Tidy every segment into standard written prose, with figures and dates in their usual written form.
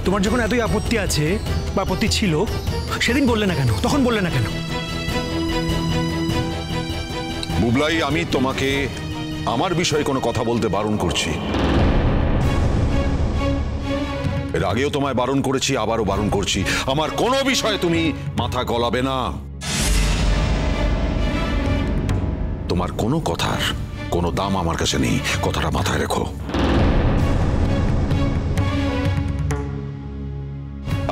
তোমার যখন এতই আপত্তি আছে বা আপত্তি ছিল সেদিন বললে না কেন, তখন বললে না কেন? বুবলাই, আমি তোমাকে আমার বিষয়ে কোনো কথা বলতে বারণ করছি। এর আগেও তোমায় বারণ করেছি, আবারও বারণ করছি, আমার কোনো বিষয়ে তুমি মাথা গলাবে না। তোমার কোনো কথার কোনো দাম আমার কাছে নেই, কথাটা মাথায় রেখো।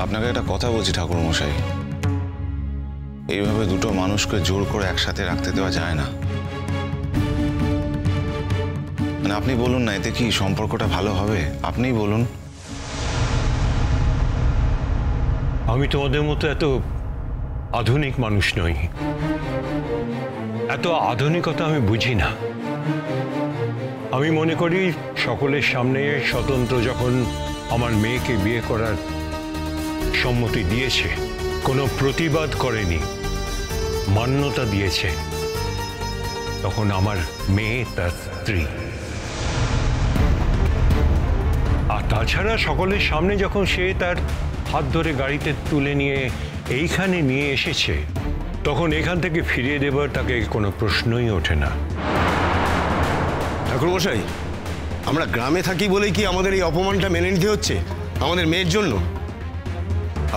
আপনাকে একটা কথা বলছি ঠাকুর মশাই, এইভাবে দুটো মানুষকে জোর করে একসাথে রাখতে দেওয়া যায় না। মানে আপনি বলুন না, এতে কি সম্পর্কটা ভালো হবে? আপনিই বলুন। আমি তোমাদের মতো এত আধুনিক মানুষ নই, এত আধুনিকতা আমি বুঝি না। আমি মনে করি সকলের সামনে স্বতন্ত্র যখন আমার মেয়েকে বিয়ে করার সম্মতি দিয়েছে, কোনো প্রতিবাদ করেনি, মান্যতা দিয়েছে, তখন আমার মেয়ে তার স্ত্রী। আর তাছাড়া সকলের সামনে যখন সে তার হাত ধরে গাড়িতে তুলে নিয়ে এইখানে নিয়ে এসেছে, তখন এখান থেকে ফিরিয়ে দেবার তাকে কোনো প্রশ্নই ওঠে না। ঠাকুরমশাই, আমরা গ্রামে থাকি বলেই কি আমাদের এই অপমানটা মেনে নিতে হচ্ছে আমাদের মেয়ের জন্য?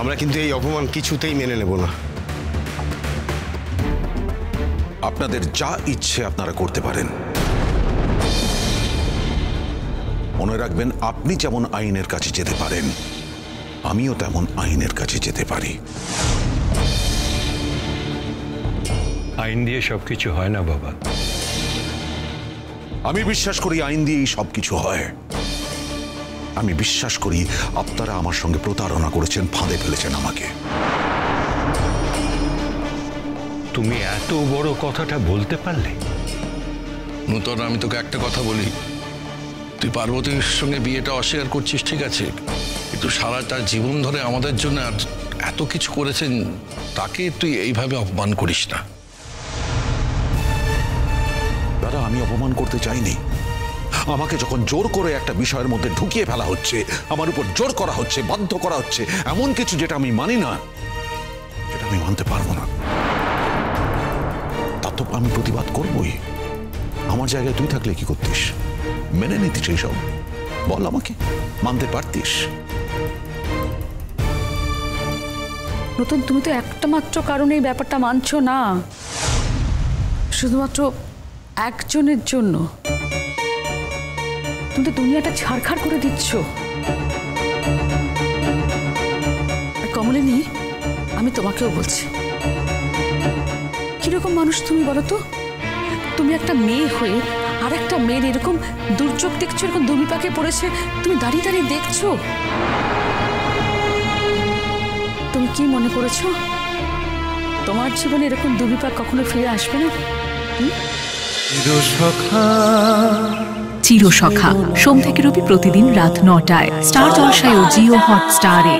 আমরা কিন্তু এই অপমান কিছুতেই মেনে নেব না। আপনাদের যা ইচ্ছে আপনারা করতে পারেন। মনে রাখবেন, আপনি যেমন আইনের কাছে যেতে পারেন, আমিও তেমন আইনের কাছে যেতে পারি। আইন দিয়ে সবকিছু হয় না বাবা। আমি বিশ্বাস করি আইন দিয়েই সবকিছু হয়। আমি বিশ্বাস করি আপনারা আমার সঙ্গে প্রতারণা করেছেন, ফাঁদে ফেলেছেন আমাকে। তুমি এত বড় কথাটা বলতে পারলে? নূতন, আমি তোকে একটা কথা বলি, তুই পার্বতীর সঙ্গে বিয়েটা অস্বীকার করছিস, ঠিক আছে, কিন্তু সারাটা জীবন ধরে আমাদের জন্য এত কিছু করেছেন, তাকে তুই এইভাবে অপমান করিস না। দাদা, আমি অপমান করতে চাইনি। আমাকে যখন জোর করে একটা বিষয়ের মধ্যে ঢুকিয়ে ফেলা হচ্ছে, আমার উপর জোর করা হচ্ছে, বাধ্য করা হচ্ছে এমন কিছু যেটা আমি মানি না, যেটা আমি মানতে পারবো না, তা তো আমি প্রতিবাদ করবই। আমার জায়গায় তুই থাকলে কি করতিস? মেনে নিতিস এইসব? বল আমাকে, মানতে পারতিস? নতুন, তুমি তো একটা মাত্র কারণে এই ব্যাপারটা মানছো না, শুধুমাত্র একজনের জন্য। তুমি তো দুনিয়াটা ছাড়খাড় করে দিচ্ছ। আর কমলিনী, আমি তোমাকেও বলছি, কিরকম মানুষ তুমি বলো তো? তুমি একটা মেয়ে হয়ে আর একটা মেয়ের এরকম দুর্যোগ দেখছো, এরকম দুর্বিপাকে পড়েছে, তুমি দাঁড়িয়ে দাঁড়িয়ে দেখছো। তুমি কি মনে করেছো তোমার জীবনে এরকম দুর্বিপাক কখনো ফিরে আসবে না? চিরসখা, সোম থেকে রবি প্রতিদিন রাত ৯টায় স্টার জলসায় ও জিও হটস্টারে।